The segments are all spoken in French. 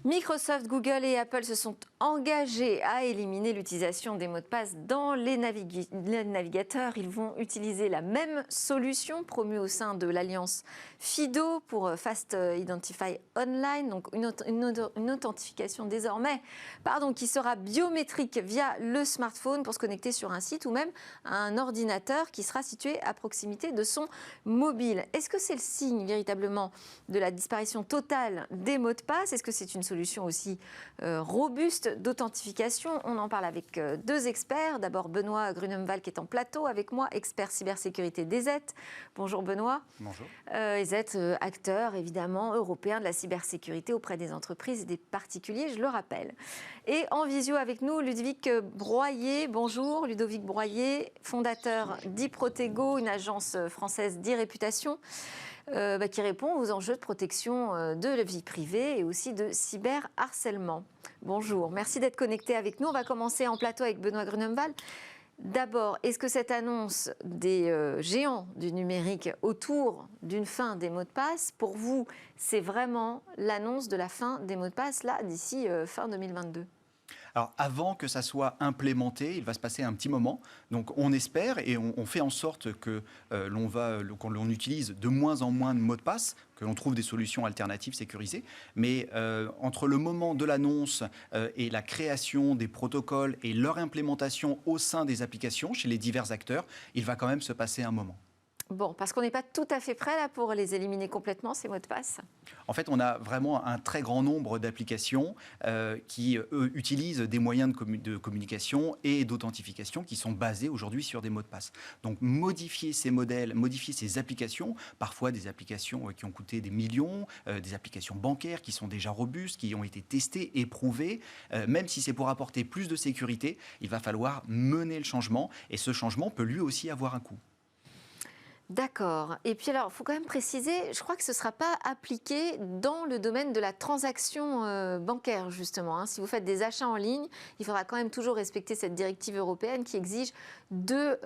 Microsoft, Google et Apple se sont engagés à éliminer l'utilisation des mots de passe dans les navigateurs. Ils vont utiliser la même solution promue au sein de l'alliance FIDO pour Fast Identify Online, donc une authentification désormais qui sera biométrique via le smartphone pour se connecter sur un site ou même un ordinateur qui sera situé à proximité de son mobile. Est-ce que c'est le signe véritablement de la disparition totale des mots de passe? Est-ce que c'est une solution aussi robuste d'authentification? On en parle avec deux experts. D'abord Benoît Grunemwald qui est en plateau avec moi, expert cybersécurité d'EZ. Bonjour Benoît. Bonjour. EZ, acteur évidemment européen de la cybersécurité auprès des entreprises et des particuliers, je le rappelle. Et en visio avec nous, Ludovic Broyer. Bonjour Ludovic Broyer, fondateur d'Iprotego, une agence française d'e-réputation. Qui répond aux enjeux de protection de la vie privée et aussi de cyberharcèlement. Bonjour, merci d'être connecté avec nous. On va commencer en plateau avec Benoît Grunemwald. D'abord, est-ce que cette annonce des géants du numérique autour d'une fin des mots de passe, pour vous, c'est vraiment l'annonce de la fin des mots de passe, là, d'ici fin 2022 ? Alors, avant que ça soit implémenté, il va se passer un petit moment. Donc, on espère et on fait en sorte que l'on utilise de moins en moins de mots de passe, que l'on trouve des solutions alternatives sécurisées. Mais entre le moment de l'annonce et la création des protocoles et leur implémentation au sein des applications, chez les divers acteurs, il va quand même se passer un moment. Bon, parce qu'on n'est pas tout à fait prêt là pour les éliminer complètement, ces mots de passe. En fait, on a vraiment un très grand nombre d'applications qui, eux, utilisent des moyens de communication et d'authentification qui sont basés aujourd'hui sur des mots de passe. Donc, modifier ces modèles, modifier ces applications, parfois des applications qui ont coûté des millions, des applications bancaires qui sont déjà robustes, qui ont été testées, éprouvées, même si c'est pour apporter plus de sécurité, il va falloir mener le changement et ce changement peut lui aussi avoir un coût. D'accord. Et puis alors, il faut quand même préciser, je crois que ce ne sera pas appliqué dans le domaine de la transaction bancaire, justement. Hein. Si vous faites des achats en ligne, il faudra quand même toujours respecter cette directive européenne qui exige deux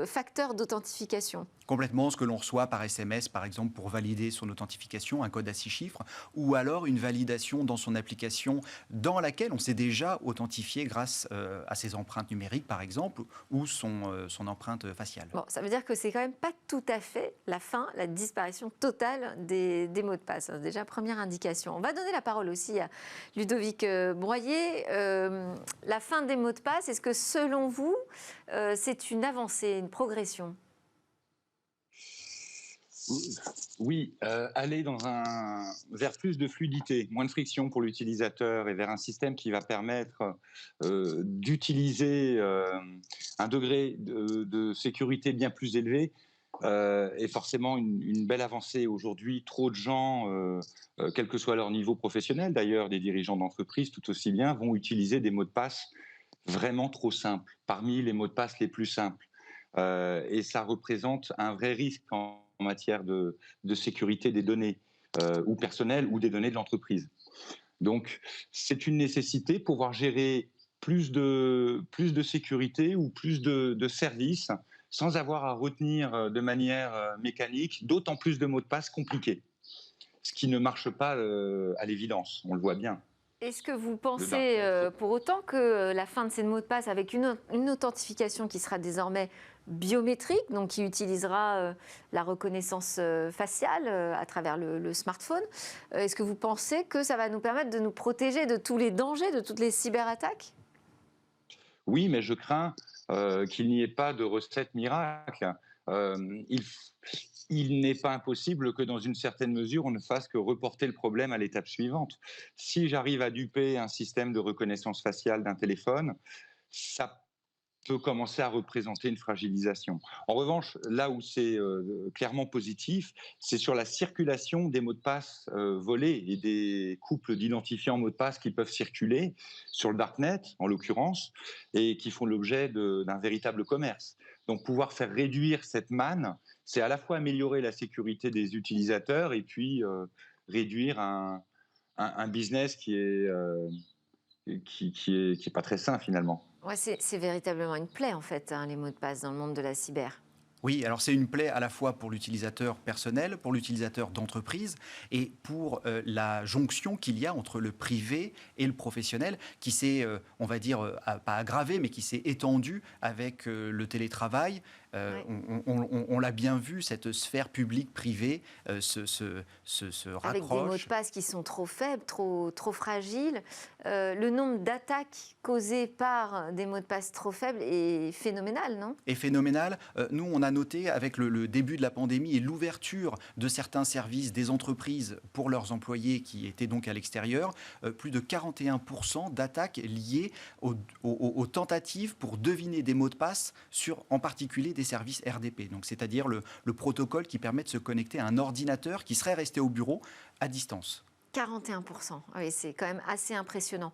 facteurs d'authentification. Complètement, ce que l'on reçoit par SMS, par exemple, pour valider son authentification, un code à 6 chiffres, ou alors une validation dans son application dans laquelle on s'est déjà authentifié grâce à ses empreintes numériques, par exemple, ou son empreinte faciale. Bon, ça veut dire que c'est quand même pas tout à fait la fin, la disparition totale des mots de passe. Déjà, première indication. On va donner la parole aussi à Ludovic Broyer. La fin des mots de passe, est-ce que selon vous, c'est une avancée, une progression ? Oui, aller vers plus de fluidité, moins de friction pour l'utilisateur et vers un système qui va permettre d'utiliser un degré de sécurité bien plus élevé est forcément une belle avancée. Aujourd'hui, trop de gens, quel que soit leur niveau professionnel, d'ailleurs des dirigeants d'entreprise tout aussi bien, vont utiliser des mots de passe vraiment trop simples, parmi les mots de passe les plus simples. Et ça représente un vrai risque en matière de sécurité des données ou personnelles ou des données de l'entreprise. Donc, c'est une nécessité pour pouvoir gérer plus de sécurité ou plus de services sans avoir à retenir de manière mécanique d'autant plus de mots de passe compliqués. Ce qui ne marche pas à l'évidence, on le voit bien. Est-ce que vous pensez pour autant que la fin de ces mots de passe avec une authentification qui sera désormais biométrique, donc qui utilisera la reconnaissance faciale à travers le smartphone, est-ce que vous pensez que ça va nous permettre de nous protéger de tous les dangers, de toutes les cyberattaques ? Oui, mais je crains qu'il n'y ait pas de recette miracle. Il n'est pas impossible que dans une certaine mesure, on ne fasse que reporter le problème à l'étape suivante. Si j'arrive à duper un système de reconnaissance faciale d'un téléphone, ça peut commencer à représenter une fragilisation. En revanche, là où c'est clairement positif, c'est sur la circulation des mots de passe volés et des couples d'identifiants mots de passe qui peuvent circuler sur le darknet, en l'occurrence, et qui font l'objet d'un véritable commerce. Donc pouvoir faire réduire cette manne, c'est à la fois améliorer la sécurité des utilisateurs et puis réduire un business qui est pas très sain finalement. Ouais, c'est véritablement une plaie en fait, hein, les mots de passe dans le monde de la cyber. Oui, alors c'est une plaie à la fois pour l'utilisateur personnel, pour l'utilisateur d'entreprise et pour la jonction qu'il y a entre le privé et le professionnel qui s'est, on va dire, pas aggravé, mais qui s'est étendu avec le télétravail. Ouais. On l'a bien vu, cette sphère publique-privée se Avec des mots de raccroche. passe qui sont trop faibles, trop fragiles. Le nombre d'attaques causées par des mots de passe trop faibles est phénoménal, non? Est phénoménal. Nous, on a noté avec le début de la pandémie et l'ouverture de certains services des entreprises pour leurs employés qui étaient donc à l'extérieur, plus de 41% d'attaques liées aux tentatives pour deviner des mots de passe sur en particulier des services RDP. Donc, c'est-à-dire le protocole qui permet de se connecter à un ordinateur qui serait resté au bureau à distance. 41%. Ah oui, c'est quand même assez impressionnant.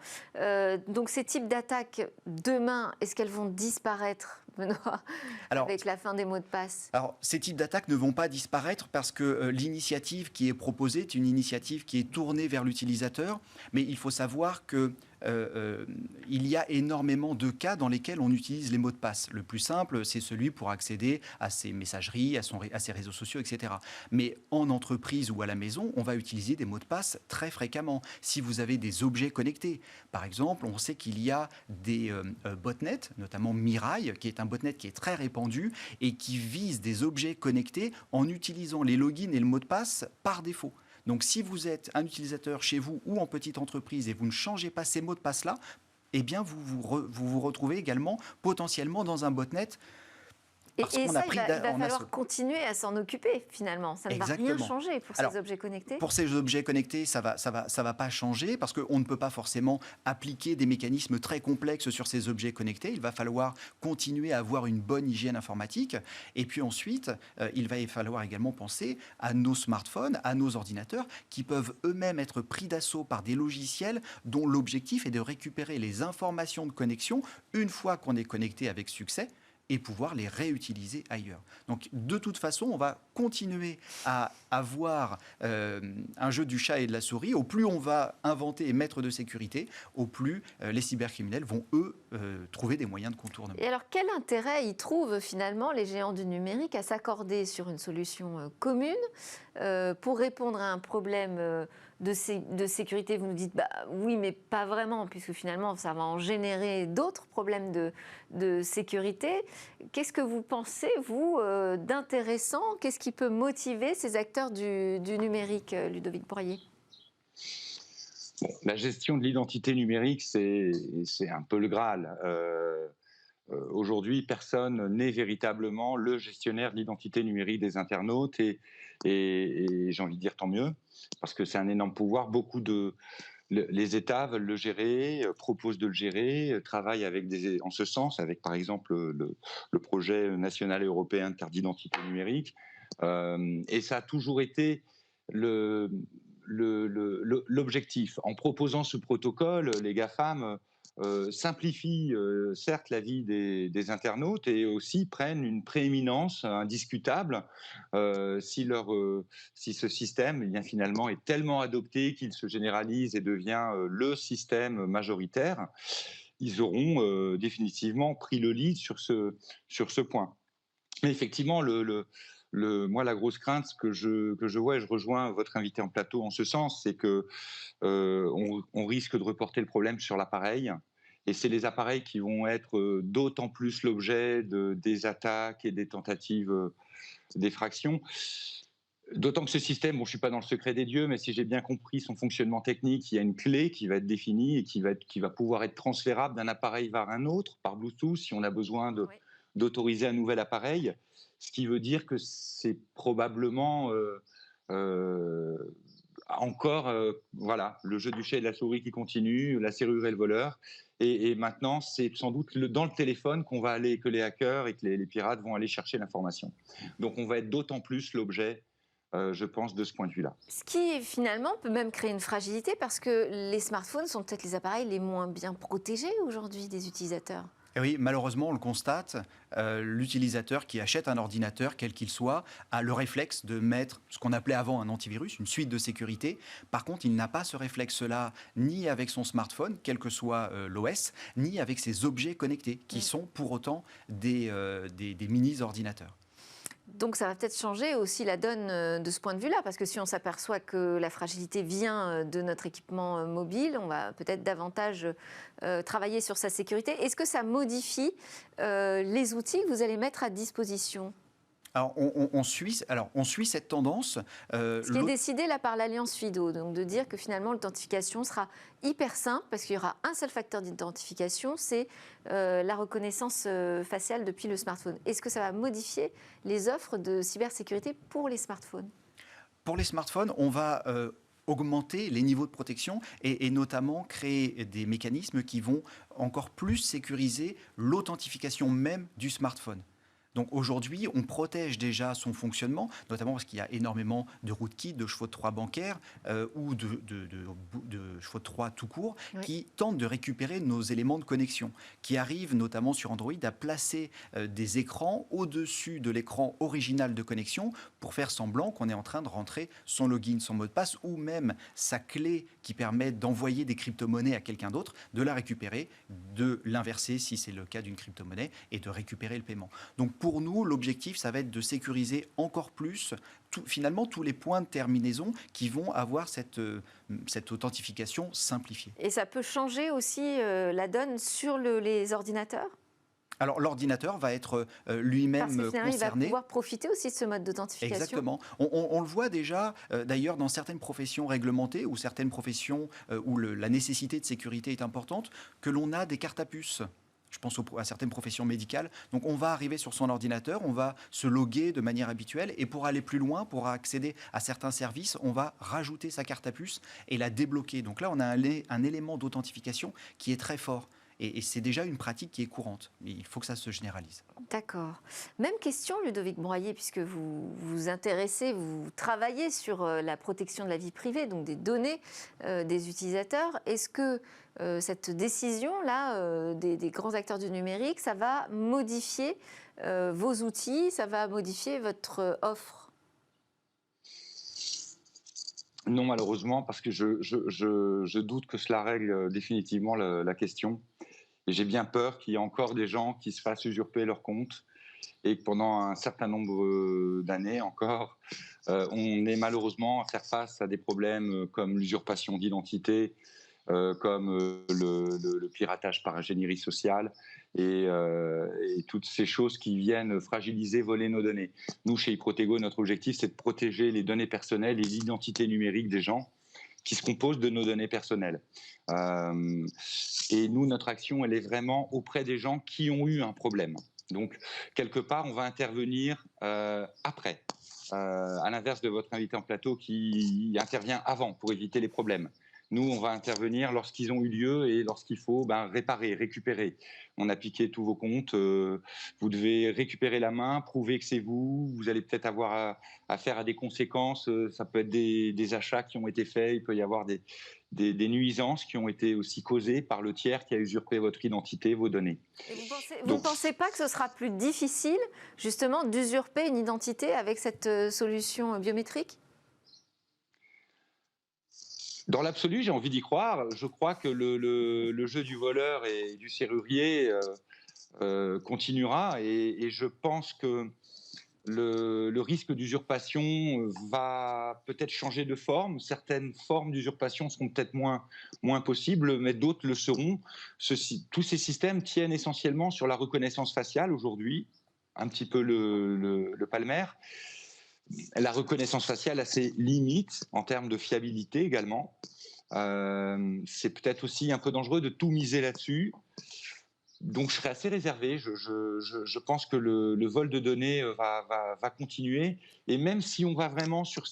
Donc ces types d'attaques, demain, est-ce qu'elles vont disparaître, Benoît, Alors, avec la fin des mots de passe? Alors, ces types d'attaques ne vont pas disparaître parce que l'initiative qui est proposée est une initiative qui est tournée vers l'utilisateur, mais il faut savoir que il y a énormément de cas dans lesquels on utilise les mots de passe. Le plus simple, c'est celui pour accéder à ses messageries, à ses réseaux sociaux, etc. Mais en entreprise ou à la maison, on va utiliser des mots de passe très fréquemment. Si vous avez des objets connectés, par exemple, on sait qu'il y a des botnets, notamment Mirai, qui est un botnet qui est très répandu et qui vise des objets connectés en utilisant les logins et le mot de passe par défaut. Donc, si vous êtes un utilisateur chez vous ou en petite entreprise et vous ne changez pas ces mots de passe-là, eh bien, vous retrouvez également potentiellement dans un botnet parce Et qu'on ça, a pris il va falloir continuer à s'en occuper, finalement. Ça ne va rien Exactement. changer pour ces objets connectés. Pour ces objets connectés, ça va pas changer parce qu'on ne peut pas forcément appliquer des mécanismes très complexes sur ces objets connectés. Il va falloir continuer à avoir une bonne hygiène informatique. Et puis ensuite, il va falloir également penser à nos smartphones, à nos ordinateurs qui peuvent eux-mêmes être pris d'assaut par des logiciels dont l'objectif est de récupérer les informations de connexion une fois qu'on est connecté avec succès et pouvoir les réutiliser ailleurs. Donc, de toute façon, on va continuer à avoir un jeu du chat et de la souris. Au plus on va inventer et mettre de sécurité, au plus les cybercriminels vont, eux, trouver des moyens de contournement. Et alors, quel intérêt y trouvent finalement les géants du numérique à s'accorder sur une solution commune pour répondre à un problème de sécurité? Vous nous dites, bah, oui, mais pas vraiment, puisque finalement, ça va en générer d'autres problèmes de sécurité. Qu'est-ce que vous pensez, vous, d'intéressant? Qu'est-ce qui peut motiver ces acteurs du numérique, Ludovic Bourrier? Bon, la gestion de l'identité numérique, c'est un peu le Graal. Aujourd'hui, personne n'est véritablement le gestionnaire de l'identité numérique des internautes et j'ai envie de dire tant mieux, parce que c'est un énorme pouvoir. Les États veulent le gérer, proposent de le gérer, travaillent en ce sens, avec par exemple le projet national et européen de carte d'identité numérique. Et ça a toujours été l'objectif. En proposant ce protocole, les GAFAM simplifient certes la vie des internautes et aussi prennent une prééminence indiscutable si ce système, eh bien, finalement, est tellement adopté qu'il se généralise et devient le système majoritaire. Ils auront définitivement pris le lead sur ce point. Mais effectivement, moi, la grosse crainte que je vois, et je rejoins votre invité en plateau en ce sens, c'est que on risque de reporter le problème sur l'appareil. Et c'est les appareils qui vont être d'autant plus l'objet des attaques et des tentatives d'effraction. D'autant que ce système, bon, je ne suis pas dans le secret des dieux, mais si j'ai bien compris son fonctionnement technique, il y a une clé qui va être définie et qui va pouvoir être transférable d'un appareil vers un autre par Bluetooth si on a besoin d'autoriser un nouvel appareil. Ce qui veut dire que c'est probablement encore voilà, le jeu du chat et de la souris qui continue, la serrure et le voleur. Et maintenant, c'est sans doute dans le téléphone que les hackers et que les pirates vont aller chercher l'information. Donc on va être d'autant plus l'objet, je pense, de ce point de vue-là. Ce qui, finalement, peut même créer une fragilité parce que les smartphones sont peut-être les appareils les moins bien protégés aujourd'hui des utilisateurs. Et oui, malheureusement, on le constate, l'utilisateur qui achète un ordinateur, quel qu'il soit, a le réflexe de mettre ce qu'on appelait avant un antivirus, une suite de sécurité. Par contre, il n'a pas ce réflexe-là ni avec son smartphone, quel que soit l'OS, ni avec ses objets connectés, qui sont pour autant des mini-ordinateurs. Donc ça va peut-être changer aussi la donne de ce point de vue-là, parce que si on s'aperçoit que la fragilité vient de notre équipement mobile, on va peut-être davantage travailler sur sa sécurité. Est-ce que ça modifie les outils que vous allez mettre à disposition ? Alors, on suit cette tendance. Ce qui est décidé là par l'Alliance FIDO, donc de dire que finalement l'authentification sera hyper simple parce qu'il y aura un seul facteur d'identification, c'est la reconnaissance faciale depuis le smartphone. Est-ce que ça va modifier les offres de cybersécurité pour les smartphones ? Pour les smartphones, on va augmenter les niveaux de protection et notamment créer des mécanismes qui vont encore plus sécuriser l'authentification même du smartphone. Donc aujourd'hui, on protège déjà son fonctionnement, notamment parce qu'il y a énormément de rootkits, de chevaux de Troie bancaires ou de chevaux de Troie tout court, qui tentent de récupérer nos éléments de connexion, qui arrivent notamment sur Android à placer des écrans au-dessus de l'écran original de connexion pour faire semblant qu'on est en train de rentrer son login, son mot de passe ou même sa clé qui permet d'envoyer des crypto-monnaies à quelqu'un d'autre, de la récupérer, de l'inverser si c'est le cas d'une crypto-monnaie et de récupérer le paiement. Donc pour nous, l'objectif, ça va être de sécuriser encore plus finalement tous les points de terminaison qui vont avoir cette authentification simplifiée. Et ça peut changer aussi la donne sur les ordinateurs ? Alors l'ordinateur va être lui-même concerné. Il va pouvoir profiter aussi de ce mode d'authentification. Exactement. On le voit déjà d'ailleurs dans certaines professions réglementées ou certaines professions où la nécessité de sécurité est importante, que l'on a des cartes à puce. Je pense à certaines professions médicales. Donc on va arriver sur son ordinateur, on va se loguer de manière habituelle et pour aller plus loin, pour accéder à certains services, on va rajouter sa carte à puce et la débloquer. Donc là, on a un élément d'authentification qui est très fort. Et c'est déjà une pratique qui est courante. Mais il faut que ça se généralise. D'accord. Même question, Ludovic Broyer, puisque vous vous intéressez, vous travaillez sur la protection de la vie privée, donc des données des utilisateurs. Est-ce que cette décision-là des grands acteurs du numérique, ça va modifier vos outils, ça va modifier votre offre ? Non, malheureusement, parce que je doute que cela règle définitivement la question. Et j'ai bien peur qu'il y ait encore des gens qui se fassent usurper leur compte et que pendant un certain nombre d'années encore, on ait malheureusement à faire face à des problèmes comme l'usurpation d'identité, comme le piratage par ingénierie sociale et toutes ces choses qui viennent fragiliser, voler nos données. Nous, chez iProtego, notre objectif, c'est de protéger les données personnelles et l'identité numérique des gens qui se composent de nos données personnelles. Et nous, notre action, elle est vraiment auprès des gens qui ont eu un problème. Donc, quelque part, on va intervenir après, à l'inverse de votre invité en plateau qui intervient avant pour éviter les problèmes. Nous, on va intervenir lorsqu'ils ont eu lieu et lorsqu'il faut réparer, récupérer. On a piqué tous vos comptes, vous devez récupérer la main, prouver que c'est vous. Vous allez peut-être avoir affaire à des conséquences. Ça peut être des achats qui ont été faits. Il peut y avoir des nuisances qui ont été aussi causées par le tiers qui a usurpé votre identité, vos données. Et vous ne pensez pas que ce sera plus difficile, justement, d'usurper une identité avec cette solution biométrique ? Dans l'absolu, j'ai envie d'y croire. Je crois que le jeu du voleur et du serrurier continuera et je pense que le risque d'usurpation va peut-être changer de forme. Certaines formes d'usurpation seront peut-être moins possibles, mais d'autres le seront. Tous ces systèmes tiennent essentiellement sur la reconnaissance faciale aujourd'hui, un petit peu le palmaire. La reconnaissance faciale a ses limites en termes de fiabilité également. C'est peut-être aussi un peu dangereux de tout miser là-dessus. Donc je serais assez réservé. Je pense que le vol de données va continuer. Et même si on va vraiment sur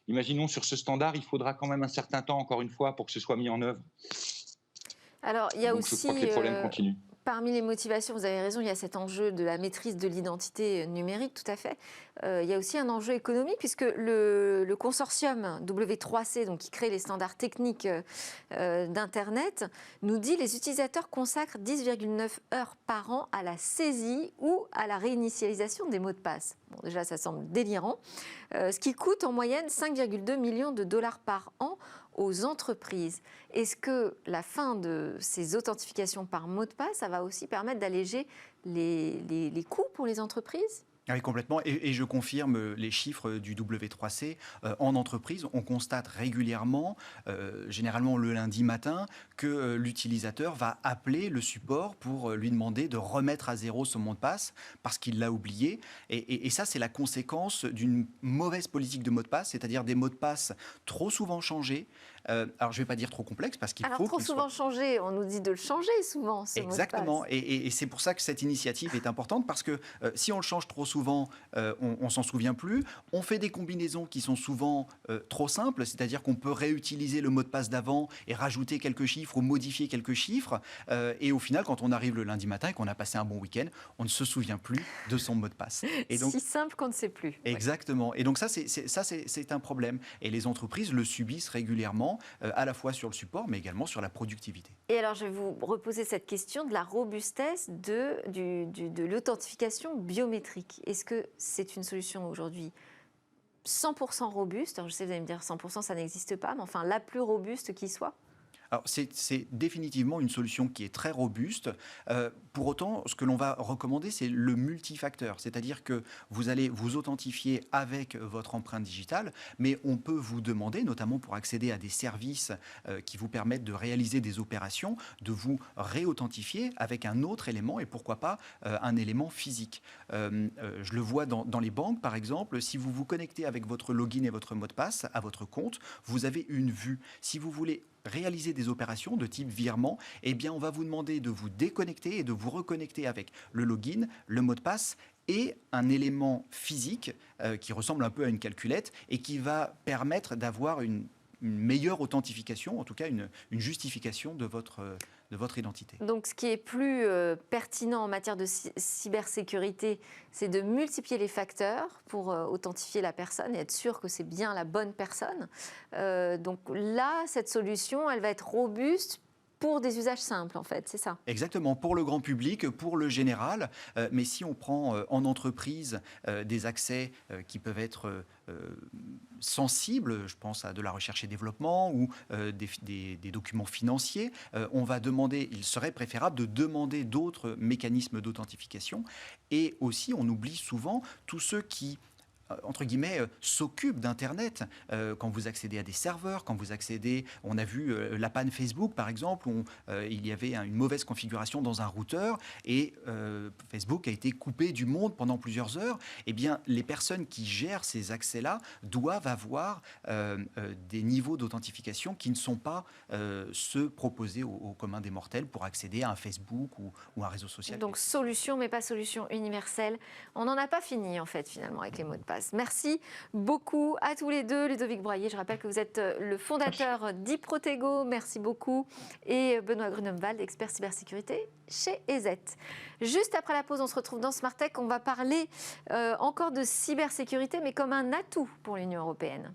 imaginons sur ce standard, il faudra quand même un certain temps, encore une fois, pour que ce soit mis en œuvre. Alors il y a Donc, aussi... je crois que les problèmes continuent. Parmi les motivations, vous avez raison, il y a cet enjeu de la maîtrise de l'identité numérique, tout à fait. Il y a aussi un enjeu économique, puisque le consortium W3C, donc qui crée les standards techniques d'Internet, nous dit que les utilisateurs consacrent 10,9 heures par an à la saisie ou à la réinitialisation des mots de passe. Bon, déjà, ça semble délirant. Ce qui coûte en moyenne 5,2 millions de dollars par an aux entreprises. Est-ce que la fin de ces authentifications par mot de passe, ça va aussi permettre d'alléger les coûts pour les entreprises ? Oui, complètement. Et je confirme les chiffres du W3C. En entreprise, on constate régulièrement, généralement le lundi matin, que l'utilisateur va appeler le support pour lui demander de remettre à zéro son mot de passe parce qu'il l'a oublié. Et ça, c'est la conséquence d'une mauvaise politique de mot de passe, c'est-à-dire des mots de passe trop souvent changés. Alors, je ne vais pas dire trop complexes parce qu'il faut Alors, trop qu'ils souvent soient... changé, on nous dit de le changer souvent, ce mot de passe. Exactement. Et c'est pour ça que cette initiative est importante parce que si on le change trop souvent, on s'en souvient plus. On fait des combinaisons qui sont souvent trop simples, c'est-à-dire qu'on peut réutiliser le mot de passe d'avant et rajouter quelques chiffres ou modifier quelques chiffres. Et au final, quand on arrive le lundi matin et qu'on a passé un bon week-end, on ne se souvient plus de son mot de passe. Et donc, si simple qu'on ne sait plus. exactement. Et donc ça, c'est un problème. Et les entreprises le subissent régulièrement, à la fois sur le support, mais également sur la productivité. Et alors, je vais vous reposer cette question de la robustesse de l'authentification biométrique. Est-ce que c'est une solution aujourd'hui 100% robuste? Alors, je sais, vous allez me dire 100%, ça n'existe pas, mais enfin, la plus robuste qui soit? Alors, c'est définitivement une solution qui est très robuste. Pour autant, ce que l'on va recommander, c'est le multifacteur. C'est-à-dire que vous allez vous authentifier avec votre empreinte digitale, mais on peut vous demander, notamment pour accéder à des services qui vous permettent de réaliser des opérations, de vous réauthentifier avec un autre élément et pourquoi pas un élément physique. Je le vois dans les banques, par exemple. Si vous vous connectez avec votre login et votre mot de passe à votre compte, vous avez une vue. Si vous voulez réaliser des opérations de type virement, eh bien, on va vous demander de vous déconnecter et de vous reconnecter avec le login, le mot de passe et un élément physique qui ressemble un peu à une calculette et qui va permettre d'avoir une meilleure authentification, en tout cas une justification de votre identité. Donc, ce qui est plus pertinent en matière de cybersécurité, c'est de multiplier les facteurs pour authentifier la personne et être sûr que c'est bien la bonne personne. Donc là, cette solution, elle va être robuste pour des usages simples, en fait, c'est ça? Exactement, pour le grand public, pour le général. Mais si on prend en entreprise des accès qui peuvent être sensibles, je pense à de la recherche et développement ou des documents financiers, on va demander, il serait préférable de demander d'autres mécanismes d'authentification. Et aussi, on oublie souvent tous ceux qui entre guillemets, s'occupent d'Internet. Quand vous accédez à des serveurs, quand vous accédez... On a vu la panne Facebook, par exemple, où il y avait une mauvaise configuration dans un routeur et Facebook a été coupé du monde pendant plusieurs heures. Eh bien, les personnes qui gèrent ces accès-là doivent avoir des niveaux d'authentification qui ne sont pas ceux proposés au commun des mortels pour accéder à un Facebook ou un réseau social. Donc, solution, mais pas solution universelle. On n'en a pas fini, en fait, finalement, avec les mots de passe. Merci beaucoup à tous les deux. Ludovic Broyer, je rappelle que vous êtes le fondateur d'Iprotego. Merci beaucoup. Et Benoît Grunemwald, expert cybersécurité chez EZ. Juste après la pause, on se retrouve dans Smart Tech. On va parler encore de cybersécurité, mais comme un atout pour l'Union européenne.